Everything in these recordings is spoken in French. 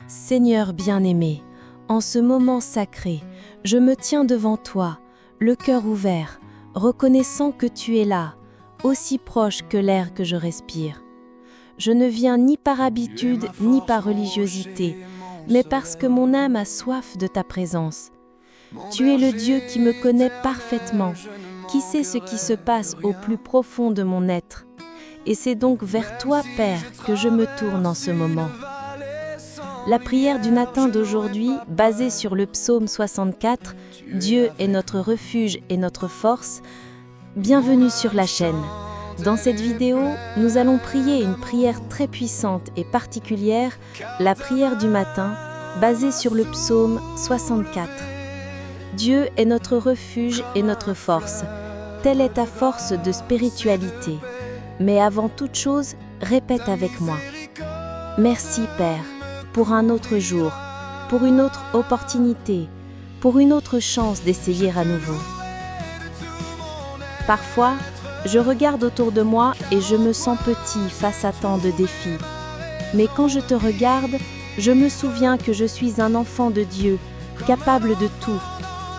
Seigneur bien-aimé, en ce moment sacré, je me tiens devant toi, le cœur ouvert, reconnaissant que tu es là, aussi proche que l'air que je respire. Je ne viens ni par habitude ni par religiosité, mais parce que mon âme a soif de ta présence. Tu es le Dieu qui me connaît parfaitement, qui sait ce qui se passe au plus profond de mon être. Et c'est donc vers toi, Père, que je me tourne en ce moment. La prière du matin d'aujourd'hui, basée sur le psaume 64, « Dieu est notre refuge et notre force », bienvenue sur la chaîne. Dans cette vidéo, nous allons prier une prière très puissante et particulière, la prière du matin, basée sur le psaume 64. Dieu est notre refuge et notre force. Telle est ta force de spiritualité. Mais avant toute chose, répète avec moi. Merci Père, pour un autre jour, pour une autre opportunité, pour une autre chance d'essayer à nouveau. Parfois, je regarde autour de moi et je me sens petit face à tant de défis. Mais quand je te regarde, je me souviens que je suis un enfant de Dieu, capable de tout.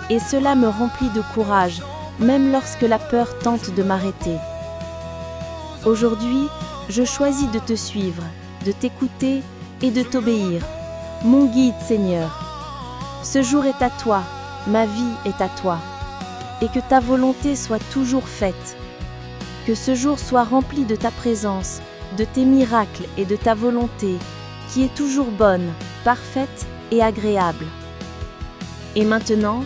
Et cela me remplit de courage, même lorsque la peur tente de m'arrêter. Aujourd'hui, je choisis de te suivre, de t'écouter et de t'obéir. Mon guide, Seigneur. Ce jour est à toi, ma vie est à toi. Et que ta volonté soit toujours faite. Que ce jour soit rempli de ta présence, de tes miracles et de ta volonté, qui est toujours bonne, parfaite et agréable. Et maintenant,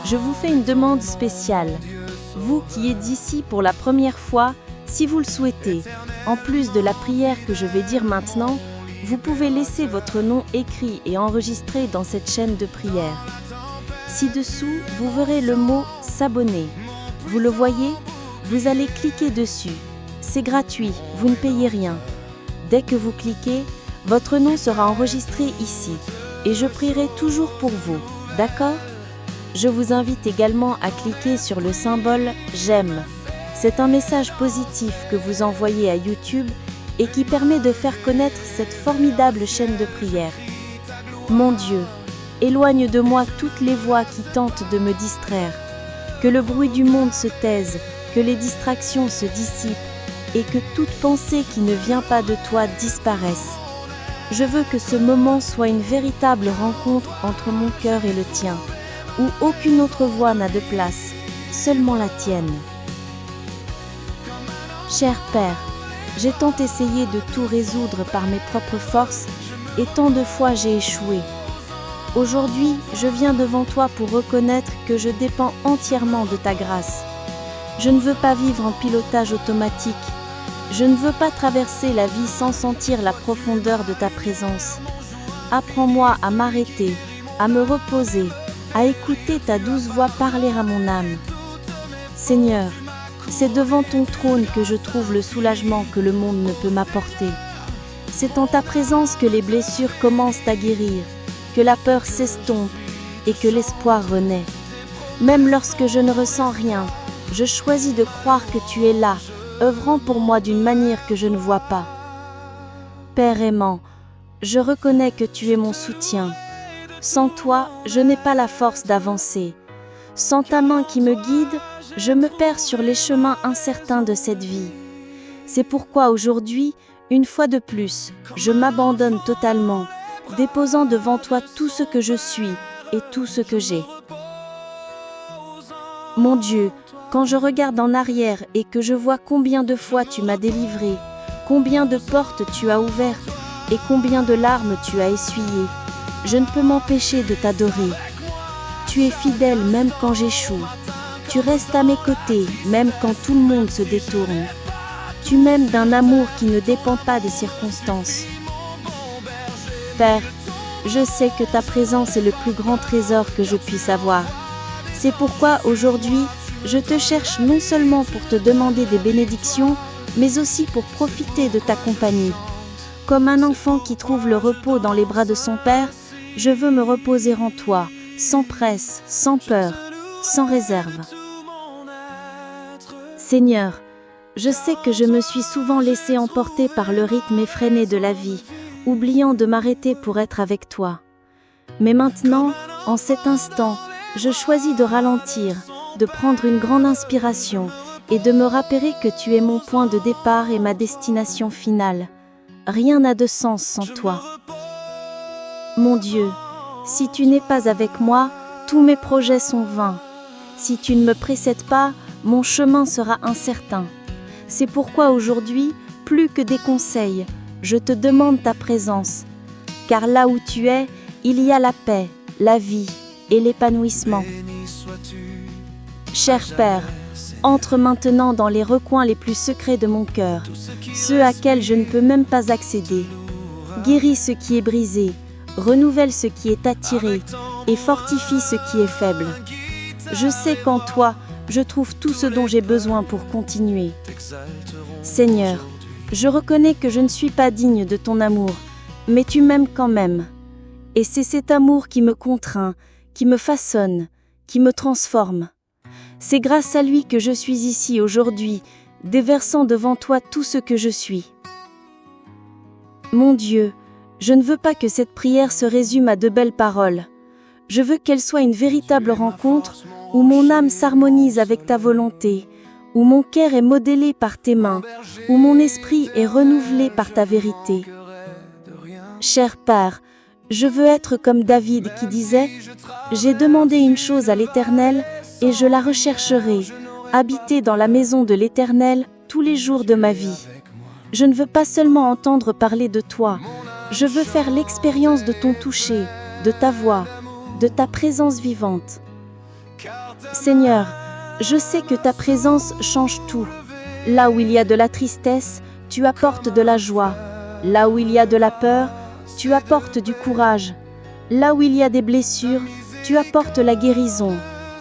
je vous fais une demande spéciale. Vous qui êtes ici pour la première fois, si vous le souhaitez, en plus de la prière que je vais dire maintenant, vous pouvez laisser votre nom écrit et enregistré dans cette chaîne de prière. Ci-dessous, vous verrez le mot « S'abonner ». Vous le voyez ? Vous allez cliquer dessus. C'est gratuit, vous ne payez rien. Dès que vous cliquez, votre nom sera enregistré ici et je prierai toujours pour vous, d'accord ? Je vous invite également à cliquer sur le symbole « J'aime ». C'est un message positif que vous envoyez à YouTube et qui permet de faire connaître cette formidable chaîne de prière. Mon Dieu, éloigne de moi toutes les voix qui tentent de me distraire. Que le bruit du monde se taise, que les distractions se dissipent et que toute pensée qui ne vient pas de toi disparaisse. Je veux que ce moment soit une véritable rencontre entre mon cœur et le tien, où aucune autre voix n'a de place, seulement la tienne. Cher Père, j'ai tant essayé de tout résoudre par mes propres forces et tant de fois j'ai échoué. Aujourd'hui, je viens devant toi pour reconnaître que je dépends entièrement de ta grâce. Je ne veux pas vivre en pilotage automatique. Je ne veux pas traverser la vie sans sentir la profondeur de ta présence. Apprends-moi à m'arrêter, à me reposer, à écouter ta douce voix parler à mon âme. Seigneur, c'est devant ton trône que je trouve le soulagement que le monde ne peut m'apporter. C'est en ta présence que les blessures commencent à guérir, que la peur s'estompe et que l'espoir renaît. Même lorsque je ne ressens rien, je choisis de croire que tu es là, œuvrant pour moi d'une manière que je ne vois pas. Père aimant, je reconnais que tu es mon soutien. Sans toi, je n'ai pas la force d'avancer. Sans ta main qui me guide, je me perds sur les chemins incertains de cette vie. C'est pourquoi aujourd'hui, une fois de plus, je m'abandonne totalement, déposant devant toi tout ce que je suis et tout ce que j'ai. Mon Dieu, quand je regarde en arrière et que je vois combien de fois tu m'as délivré, combien de portes tu as ouvertes et combien de larmes tu as essuyées, je ne peux m'empêcher de t'adorer. Tu es fidèle même quand j'échoue. Tu restes à mes côtés même quand tout le monde se détourne. Tu m'aimes d'un amour qui ne dépend pas des circonstances. Père, je sais que ta présence est le plus grand trésor que je puisse avoir. C'est pourquoi aujourd'hui, je te cherche non seulement pour te demander des bénédictions, mais aussi pour profiter de ta compagnie. Comme un enfant qui trouve le repos dans les bras de son père, je veux me reposer en toi, sans presse, sans peur, sans réserve. Seigneur, je sais que je me suis souvent laissé emporter par le rythme effréné de la vie, oubliant de m'arrêter pour être avec toi. Mais maintenant, en cet instant, je choisis de ralentir, de prendre une grande inspiration et de me rappeler que tu es mon point de départ et ma destination finale. Rien n'a de sens sans toi. Mon Dieu, si tu n'es pas avec moi, tous mes projets sont vains. Si tu ne me précèdes pas, mon chemin sera incertain. C'est pourquoi aujourd'hui, plus que des conseils, je te demande ta présence. Car là où tu es, il y a la paix, la vie et l'épanouissement. Cher Père, entre maintenant dans les recoins les plus secrets de mon cœur, ceux à quels je ne peux même pas accéder. Guéris ce qui est brisé, renouvelle ce qui est attiré et fortifie ce qui est faible. Je sais qu'en toi, je trouve tout ce dont j'ai besoin pour continuer. Seigneur, je reconnais que je ne suis pas digne de ton amour, mais tu m'aimes quand même. Et c'est cet amour qui me contraint, qui me façonne, qui me transforme. C'est grâce à lui que je suis ici aujourd'hui, déversant devant toi tout ce que je suis. Mon Dieu, je ne veux pas que cette prière se résume à de belles paroles. Je veux qu'elle soit une véritable rencontre où mon âme s'harmonise avec ta volonté, où mon cœur est modélé par tes mains, où mon esprit est renouvelé par ta vérité. Cher Père, je veux être comme David qui disait « J'ai demandé une chose à l'Éternel et je la rechercherai, habiter dans la maison de l'Éternel tous les jours de ma vie. » Je ne veux pas seulement entendre parler de toi, je veux faire l'expérience de ton toucher, de ta voix, de ta présence vivante. Seigneur, je sais que ta présence change tout. Là où il y a de la tristesse, tu apportes de la joie. Là où il y a de la peur, tu apportes du courage. Là où il y a des blessures, tu apportes la guérison.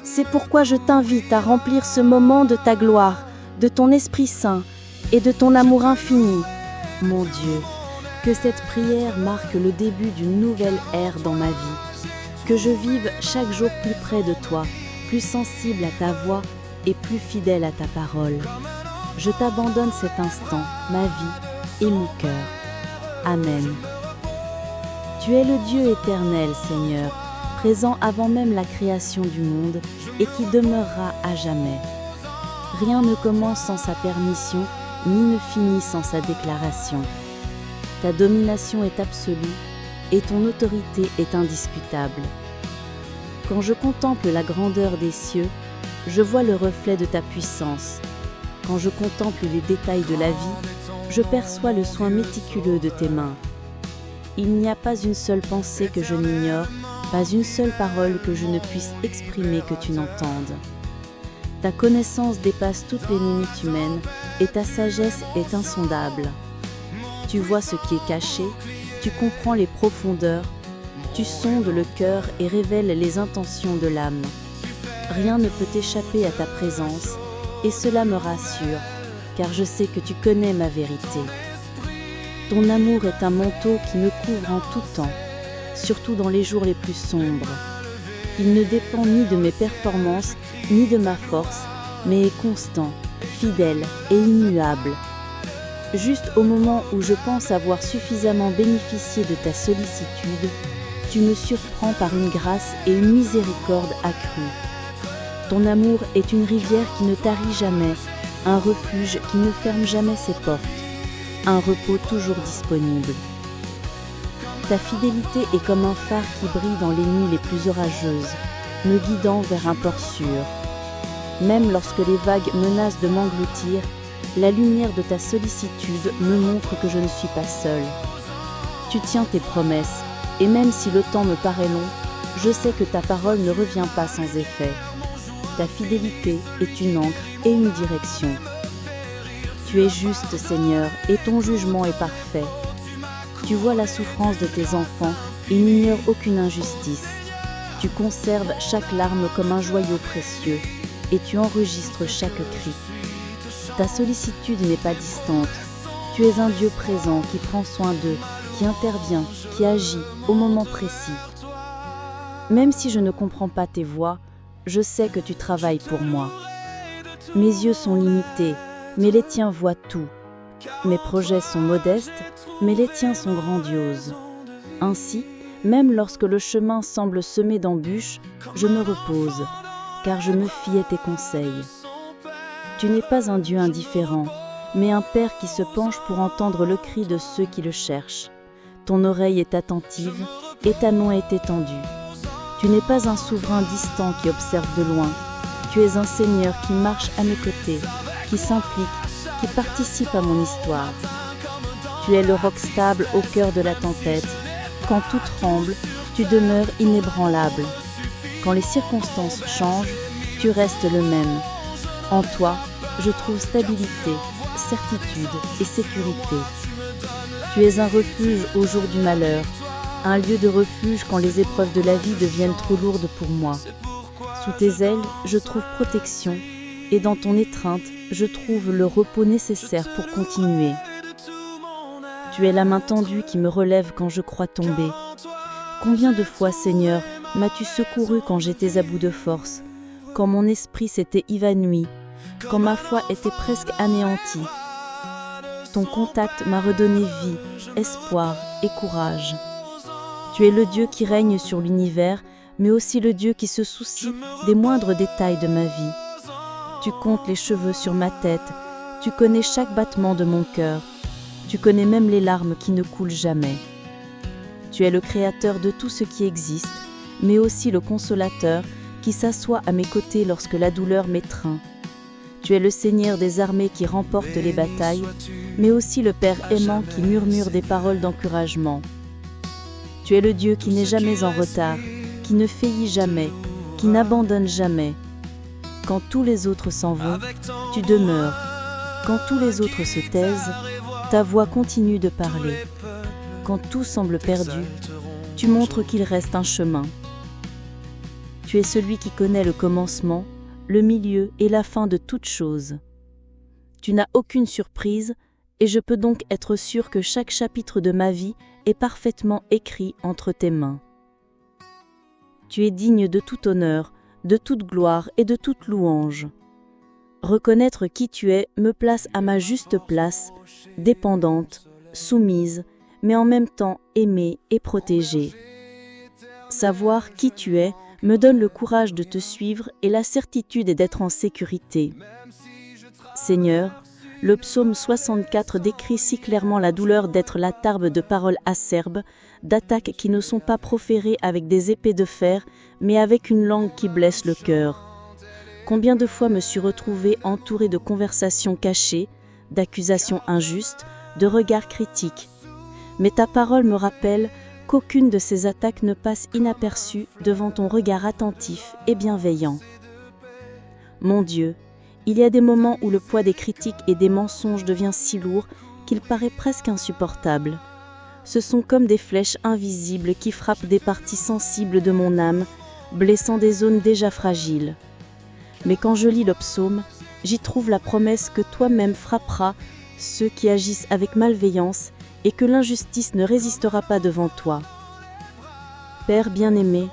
C'est pourquoi je t'invite à remplir ce moment de ta gloire, de ton Esprit Saint et de ton amour infini. Mon Dieu, que cette prière marque le début d'une nouvelle ère dans ma vie. Que je vive chaque jour plus près de toi, plus sensible à ta voix et plus fidèle à ta parole. Je t'abandonne cet instant, ma vie et mon cœur. Amen. Tu es le Dieu éternel, Seigneur, présent avant même la création du monde et qui demeurera à jamais. Rien ne commence sans sa permission, ni ne finit sans sa déclaration. Ta domination est absolue et ton autorité est indiscutable. Quand je contemple la grandeur des cieux, je vois le reflet de ta puissance. Quand je contemple les détails de la vie, je perçois le soin méticuleux de tes mains. Il n'y a pas une seule pensée que je n'ignore, pas une seule parole que je ne puisse exprimer que tu n'entendes. Ta connaissance dépasse toutes les limites humaines et ta sagesse est insondable. Tu vois ce qui est caché, tu comprends les profondeurs, tu sondes le cœur et révèles les intentions de l'âme. Rien ne peut échapper à ta présence et cela me rassure, car je sais que tu connais ma vérité. Ton amour est un manteau qui me couvre en tout temps, surtout dans les jours les plus sombres. Il ne dépend ni de mes performances, ni de ma force, mais est constant, fidèle et immuable. Juste au moment où je pense avoir suffisamment bénéficié de ta sollicitude, tu me surprends par une grâce et une miséricorde accrues. Ton amour est une rivière qui ne tarit jamais, un refuge qui ne ferme jamais ses portes, un repos toujours disponible. Ta fidélité est comme un phare qui brille dans les nuits les plus orageuses, me guidant vers un port sûr. Même lorsque les vagues menacent de m'engloutir, la lumière de ta sollicitude me montre que je ne suis pas seule. Tu tiens tes promesses, et même si le temps me paraît long, je sais que ta parole ne revient pas sans effet. Ta fidélité est une encre et une direction. Tu es juste, Seigneur, et ton jugement est parfait. Tu vois la souffrance de tes enfants et n'ignores aucune injustice. Tu conserves chaque larme comme un joyau précieux, et tu enregistres chaque cri. Ta sollicitude n'est pas distante. Tu es un Dieu présent qui prend soin d'eux, qui intervient, qui agit au moment précis. Même si je ne comprends pas tes voies, je sais que tu travailles pour moi. Mes yeux sont limités, mais les tiens voient tout. Mes projets sont modestes, mais les tiens sont grandioses. Ainsi, même lorsque le chemin semble semé d'embûches, je me repose, car je me fie à tes conseils. Tu n'es pas un Dieu indifférent, mais un Père qui se penche pour entendre le cri de ceux qui le cherchent. Ton oreille est attentive, et ta main est étendue. Tu n'es pas un souverain distant qui observe de loin. Tu es un Seigneur qui marche à mes côtés, qui s'implique, qui participe à mon histoire. Tu es le roc stable au cœur de la tempête. Quand tout tremble, tu demeures inébranlable. Quand les circonstances changent, tu restes le même. En toi, je trouve stabilité, certitude et sécurité. Tu es un refuge au jour du malheur, un lieu de refuge quand les épreuves de la vie deviennent trop lourdes pour moi. Sous tes ailes, je trouve protection, et dans ton étreinte, je trouve le repos nécessaire pour continuer. Tu es la main tendue qui me relève quand je crois tomber. Combien de fois, Seigneur, m'as-tu secouru quand j'étais à bout de force, quand mon esprit s'était évanoui, quand ma foi était presque anéantie. Ton contact m'a redonné vie, espoir et courage. Tu es le Dieu qui règne sur l'univers, mais aussi le Dieu qui se soucie des moindres détails de ma vie. Tu comptes les cheveux sur ma tête, tu connais chaque battement de mon cœur, tu connais même les larmes qui ne coulent jamais. Tu es le créateur de tout ce qui existe, mais aussi le consolateur qui s'assoit à mes côtés lorsque la douleur m'étreint. Tu es le Seigneur des armées qui remporte les batailles, mais aussi le Père aimant qui murmure des paroles d'encouragement. Tu es le Dieu qui n'est jamais en retard, qui ne faillit jamais, qui n'abandonne jamais. Quand tous les autres s'en vont, tu demeures. Quand tous les autres se taisent, ta voix continue de parler. Quand tout semble perdu, tu montres qu'il reste un chemin. Tu es celui qui connaît le commencement, le milieu et la fin de toute chose. Tu n'as aucune surprise, et je peux donc être sûr que chaque chapitre de ma vie est parfaitement écrit entre tes mains. Tu es digne de tout honneur, de toute gloire et de toute louange. Reconnaître qui tu es me place à ma juste place, dépendante, soumise, mais en même temps aimée et protégée. Savoir qui tu es me donne le courage de te suivre et la certitude d'être en sécurité. Seigneur, le psaume 64 décrit si clairement la douleur d'être la tarbes de paroles acerbes, d'attaques qui ne sont pas proférées avec des épées de fer, mais avec une langue qui blesse le cœur. Combien de fois me suis retrouvée entourée de conversations cachées, d'accusations injustes, de regards critiques. Mais ta parole me rappelle qu'aucune de ces attaques ne passe inaperçue devant ton regard attentif et bienveillant. Mon Dieu, il y a des moments où le poids des critiques et des mensonges devient si lourd qu'il paraît presque insupportable. Ce sont comme des flèches invisibles qui frappent des parties sensibles de mon âme, blessant des zones déjà fragiles. Mais quand je lis le psaume, j'y trouve la promesse que toi-même frapperas ceux qui agissent avec malveillance et que l'injustice ne résistera pas devant toi. Père bien-aimé,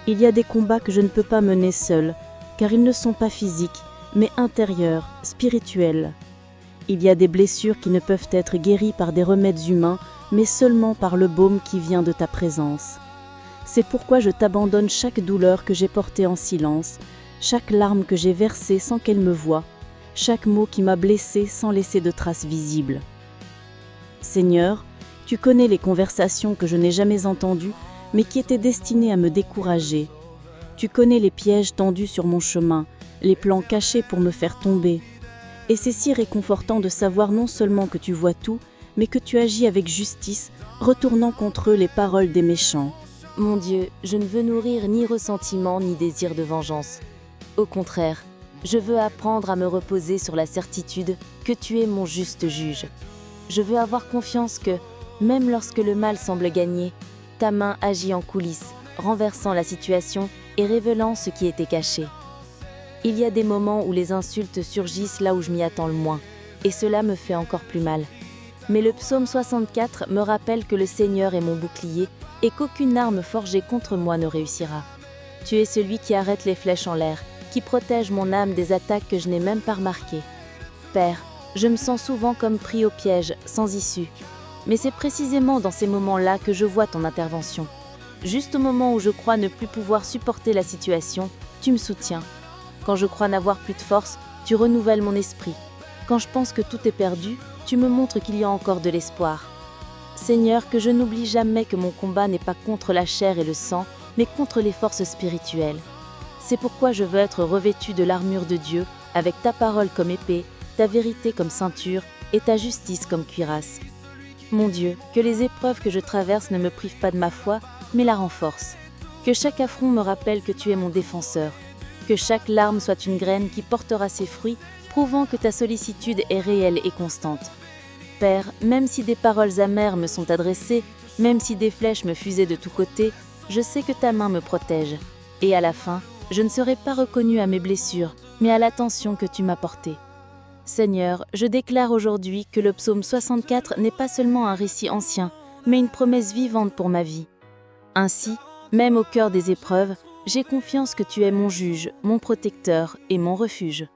il y a des combats que je ne peux pas mener seul, car ils ne sont pas physiques, mais intérieurs, spirituels. Il y a des blessures qui ne peuvent être guéries par des remèdes humains, mais seulement par le baume qui vient de ta présence. C'est pourquoi je t'abandonne chaque douleur que j'ai portée en silence, chaque larme que j'ai versée sans qu'elle me voie, chaque mot qui m'a blessée sans laisser de traces visibles. Seigneur, tu connais les conversations que je n'ai jamais entendues, mais qui étaient destinées à me décourager. Tu connais les pièges tendus sur mon chemin, les plans cachés pour me faire tomber. Et c'est si réconfortant de savoir non seulement que tu vois tout, mais que tu agis avec justice, retournant contre eux les paroles des méchants. Mon Dieu, je ne veux nourrir ni ressentiment ni désir de vengeance. Au contraire, je veux apprendre à me reposer sur la certitude que tu es mon juste juge. Je veux avoir confiance que, même lorsque le mal semble gagner, ta main agit en coulisses, renversant la situation et révélant ce qui était caché. Il y a des moments où les insultes surgissent là où je m'y attends le moins, et cela me fait encore plus mal. Mais le psaume 64 me rappelle que le Seigneur est mon bouclier et qu'aucune arme forgée contre moi ne réussira. Tu es celui qui arrête les flèches en l'air, qui protège mon âme des attaques que je n'ai même pas remarquées. Père, Je me sens souvent comme pris au piège, sans issue. Mais c'est précisément dans ces moments-là que je vois ton intervention. Juste au moment où je crois ne plus pouvoir supporter la situation, tu me soutiens. Quand je crois n'avoir plus de force, tu renouvelles mon esprit. Quand je pense que tout est perdu, tu me montres qu'il y a encore de l'espoir. Seigneur, que je n'oublie jamais que mon combat n'est pas contre la chair et le sang, mais contre les forces spirituelles. C'est pourquoi je veux être revêtu de l'armure de Dieu, avec ta parole comme épée, ta vérité comme ceinture et ta justice comme cuirasse. Mon Dieu, que les épreuves que je traverse ne me privent pas de ma foi, mais la renforcent. Que chaque affront me rappelle que tu es mon défenseur. Que chaque larme soit une graine qui portera ses fruits, prouvant que ta sollicitude est réelle et constante. Père, même si des paroles amères me sont adressées, même si des flèches me fusaient de tous côtés, je sais que ta main me protège. Et à la fin, je ne serai pas reconnu à mes blessures, mais à l'attention que tu m'as portée. Seigneur, je déclare aujourd'hui que le psaume 64 n'est pas seulement un récit ancien, mais une promesse vivante pour ma vie. Ainsi, même au cœur des épreuves, j'ai confiance que tu es mon juge, mon protecteur et mon refuge.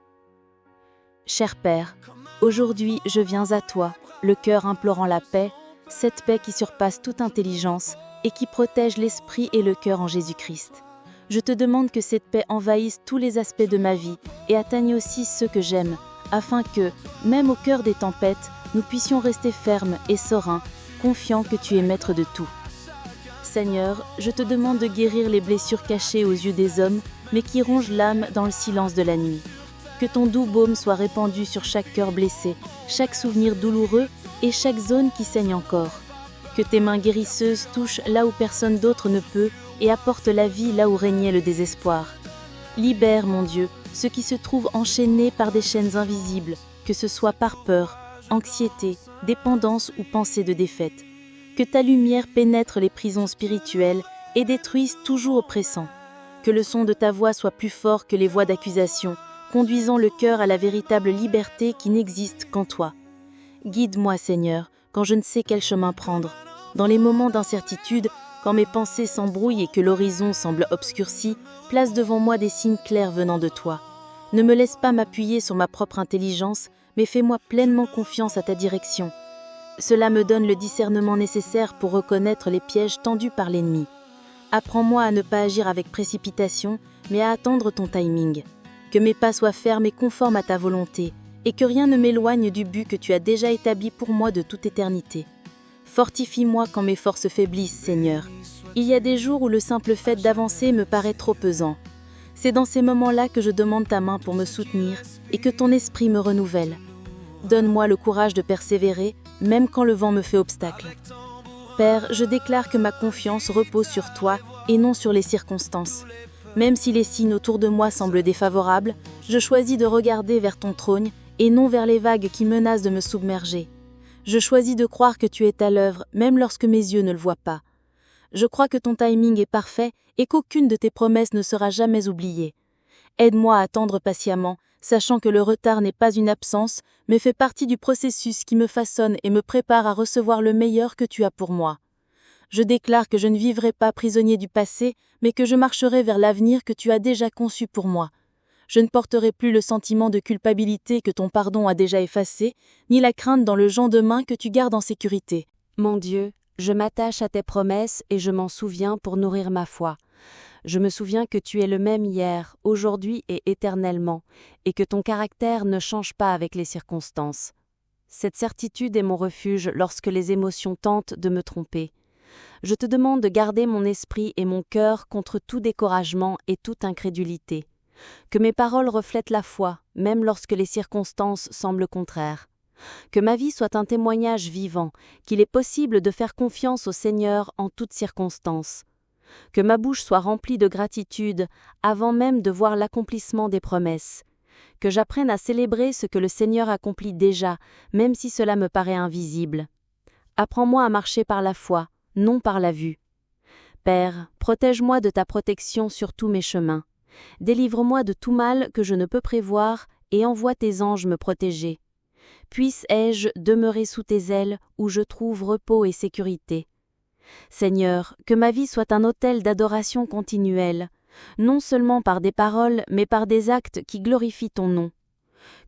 Cher Père, aujourd'hui je viens à toi, le cœur implorant la paix, cette paix qui surpasse toute intelligence et qui protège l'esprit et le cœur en Jésus-Christ. Je te demande que cette paix envahisse tous les aspects de ma vie et atteigne aussi ceux que j'aime, afin que, même au cœur des tempêtes, nous puissions rester fermes et sereins, confiants que tu es maître de tout. Seigneur, je te demande de guérir les blessures cachées aux yeux des hommes, mais qui rongent l'âme dans le silence de la nuit. Que ton doux baume soit répandu sur chaque cœur blessé, chaque souvenir douloureux et chaque zone qui saigne encore. Que tes mains guérisseuses touchent là où personne d'autre ne peut et apportent la vie là où régnait le désespoir. Libère, mon Dieu, ceux qui se trouvent enchaînés par des chaînes invisibles, que ce soit par peur, anxiété, dépendance ou pensée de défaite. Que ta lumière pénètre les prisons spirituelles et détruise toujours oppressant. Que le son de ta voix soit plus fort que les voix d'accusation, conduisant le cœur à la véritable liberté qui n'existe qu'en toi. Guide-moi, Seigneur, quand je ne sais quel chemin prendre. Dans les moments d'incertitude, quand mes pensées s'embrouillent et que l'horizon semble obscurci, place devant moi des signes clairs venant de toi. Ne me laisse pas m'appuyer sur ma propre intelligence, mais fais-moi pleinement confiance à ta direction. Cela me donne le discernement nécessaire pour reconnaître les pièges tendus par l'ennemi. Apprends-moi à ne pas agir avec précipitation, mais à attendre ton timing. Que mes pas soient fermes et conformes à ta volonté, et que rien ne m'éloigne du but que tu as déjà établi pour moi de toute éternité. Fortifie-moi quand mes forces faiblissent, Seigneur. Il y a des jours où le simple fait d'avancer me paraît trop pesant. C'est dans ces moments-là que je demande ta main pour me soutenir et que ton esprit me renouvelle. Donne-moi le courage de persévérer, même quand le vent me fait obstacle. Père, je déclare que ma confiance repose sur toi et non sur les circonstances. Même si les signes autour de moi semblent défavorables, je choisis de regarder vers ton trône et non vers les vagues qui menacent de me submerger. Je choisis de croire que tu es à l'œuvre, même lorsque mes yeux ne le voient pas. Je crois que ton timing est parfait et qu'aucune de tes promesses ne sera jamais oubliée. Aide-moi à attendre patiemment, sachant que le retard n'est pas une absence, mais fait partie du processus qui me façonne et me prépare à recevoir le meilleur que tu as pour moi. Je déclare que je ne vivrai pas prisonnier du passé, mais que je marcherai vers l'avenir que tu as déjà conçu pour moi. Je ne porterai plus le sentiment de culpabilité que ton pardon a déjà effacé, ni la crainte dans le lendemain que tu gardes en sécurité. Mon Dieu, je m'attache à tes promesses et je m'en souviens pour nourrir ma foi. Je me souviens que tu es le même hier, aujourd'hui et éternellement, et que ton caractère ne change pas avec les circonstances. Cette certitude est mon refuge lorsque les émotions tentent de me tromper. Je te demande de garder mon esprit et mon cœur contre tout découragement et toute incrédulité. Que mes paroles reflètent la foi, même lorsque les circonstances semblent contraires. Que ma vie soit un témoignage vivant, qu'il est possible de faire confiance au Seigneur en toutes circonstances. Que ma bouche soit remplie de gratitude avant même de voir l'accomplissement des promesses. Que j'apprenne à célébrer ce que le Seigneur accomplit déjà, même si cela me paraît invisible. Apprends-moi à marcher par la foi, non par la vue. Père, protège-moi de ta protection sur tous mes chemins. Délivre-moi de tout mal que je ne peux prévoir et envoie tes anges me protéger. Puisse-je demeurer sous tes ailes où je trouve repos et sécurité. Seigneur, que ma vie soit un autel d'adoration continuelle, non seulement par des paroles, mais par des actes qui glorifient ton nom.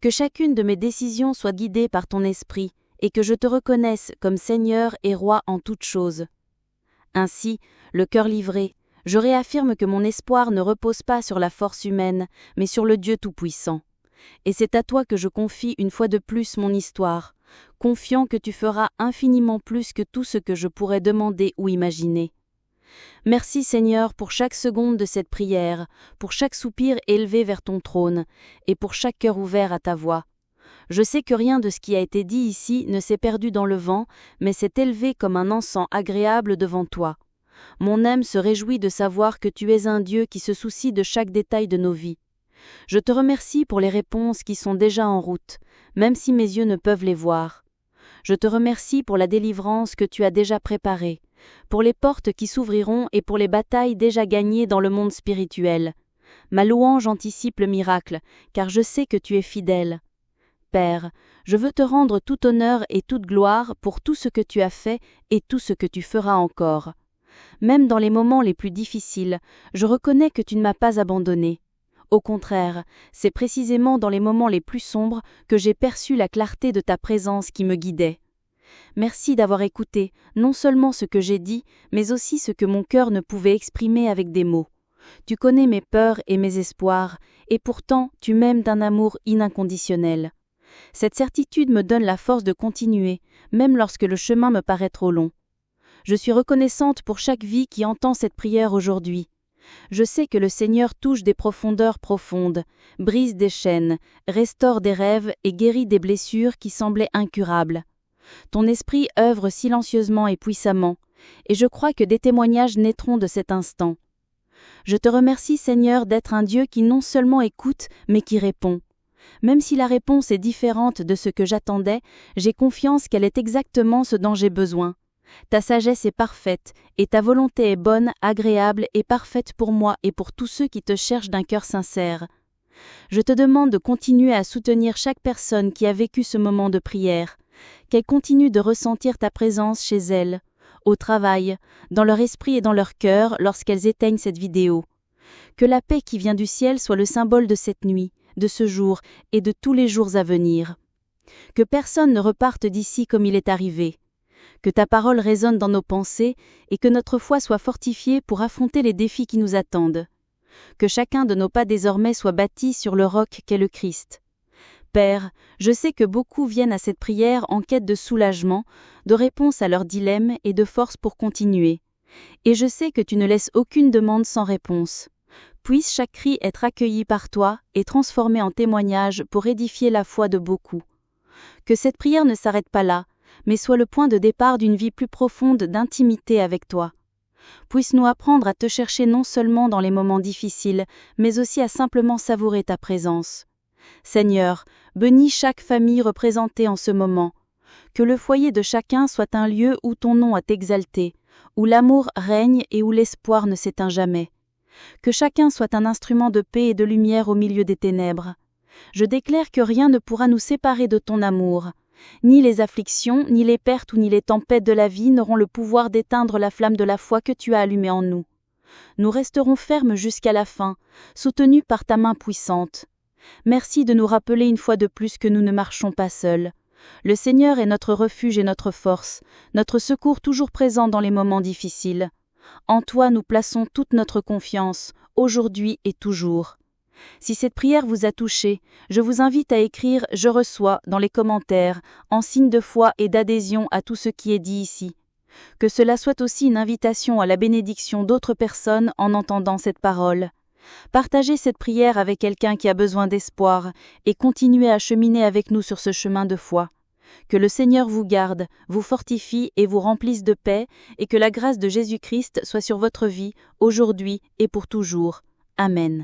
Que chacune de mes décisions soit guidée par ton esprit, et que je te reconnaisse comme Seigneur et Roi en toutes choses. Ainsi, le cœur livré, je réaffirme que mon espoir ne repose pas sur la force humaine, mais sur le Dieu Tout-Puissant. Et c'est à toi que je confie une fois de plus mon histoire, confiant que tu feras infiniment plus que tout ce que je pourrais demander ou imaginer. Merci Seigneur pour chaque seconde de cette prière, pour chaque soupir élevé vers ton trône, et pour chaque cœur ouvert à ta voix. Je sais que rien de ce qui a été dit ici ne s'est perdu dans le vent, mais s'est élevé comme un encens agréable devant toi. Mon âme se réjouit de savoir que tu es un Dieu qui se soucie de chaque détail de nos vies. Je te remercie pour les réponses qui sont déjà en route, même si mes yeux ne peuvent les voir. Je te remercie pour la délivrance que tu as déjà préparée, pour les portes qui s'ouvriront et pour les batailles déjà gagnées dans le monde spirituel. Ma louange anticipe le miracle, car je sais que tu es fidèle. Père, je veux te rendre tout honneur et toute gloire pour tout ce que tu as fait et tout ce que tu feras encore. Même dans les moments les plus difficiles, je reconnais que tu ne m'as pas abandonné. Au contraire, c'est précisément dans les moments les plus sombres que j'ai perçu la clarté de ta présence qui me guidait. Merci d'avoir écouté non seulement ce que j'ai dit, mais aussi ce que mon cœur ne pouvait exprimer avec des mots. Tu connais mes peurs et mes espoirs, et pourtant tu m'aimes d'un amour inconditionnel. Cette certitude me donne la force de continuer, même lorsque le chemin me paraît trop long. Je suis reconnaissante pour chaque vie qui entend cette prière aujourd'hui. Je sais que le Seigneur touche des profondeurs profondes, brise des chaînes, restaure des rêves et guérit des blessures qui semblaient incurables. Ton esprit œuvre silencieusement et puissamment, et je crois que des témoignages naîtront de cet instant. Je te remercie, Seigneur, d'être un Dieu qui non seulement écoute, mais qui répond. Même si la réponse est différente de ce que j'attendais, j'ai confiance qu'elle est exactement ce dont j'ai besoin. Ta sagesse est parfaite, et ta volonté est bonne, agréable et parfaite pour moi et pour tous ceux qui te cherchent d'un cœur sincère. Je te demande de continuer à soutenir chaque personne qui a vécu ce moment de prière, qu'elle continue de ressentir ta présence chez elles, au travail, dans leur esprit et dans leur cœur lorsqu'elles éteignent cette vidéo. Que la paix qui vient du ciel soit le symbole de cette nuit, de ce jour et de tous les jours à venir. Que personne ne reparte d'ici comme il est arrivé. Que ta parole résonne dans nos pensées et que notre foi soit fortifiée pour affronter les défis qui nous attendent. Que chacun de nos pas désormais soit bâti sur le roc qu'est le Christ. Père, je sais que beaucoup viennent à cette prière en quête de soulagement, de réponse à leurs dilemmes et de force pour continuer. Et je sais que tu ne laisses aucune demande sans réponse. Puisse chaque cri être accueilli par toi et transformé en témoignage pour édifier la foi de beaucoup. Que cette prière ne s'arrête pas là, mais soit le point de départ d'une vie plus profonde d'intimité avec toi. Puisse-nous apprendre à te chercher non seulement dans les moments difficiles, mais aussi à simplement savourer ta présence. Seigneur, bénis chaque famille représentée en ce moment. Que le foyer de chacun soit un lieu où ton nom est exalté, où l'amour règne et où l'espoir ne s'éteint jamais. Que chacun soit un instrument de paix et de lumière au milieu des ténèbres. Je déclare que rien ne pourra nous séparer de ton amour. Ni les afflictions, ni les pertes ou ni les tempêtes de la vie n'auront le pouvoir d'éteindre la flamme de la foi que tu as allumée en nous. Nous resterons fermes jusqu'à la fin, soutenus par ta main puissante. Merci de nous rappeler une fois de plus que nous ne marchons pas seuls. Le Seigneur est notre refuge et notre force, notre secours toujours présent dans les moments difficiles. En toi nous plaçons toute notre confiance, aujourd'hui et toujours. Si cette prière vous a touché, je vous invite à écrire « Je reçois » dans les commentaires, en signe de foi et d'adhésion à tout ce qui est dit ici. Que cela soit aussi une invitation à la bénédiction d'autres personnes en entendant cette parole. Partagez cette prière avec quelqu'un qui a besoin d'espoir et continuez à cheminer avec nous sur ce chemin de foi. Que le Seigneur vous garde, vous fortifie et vous remplisse de paix et que la grâce de Jésus-Christ soit sur votre vie, aujourd'hui et pour toujours. Amen.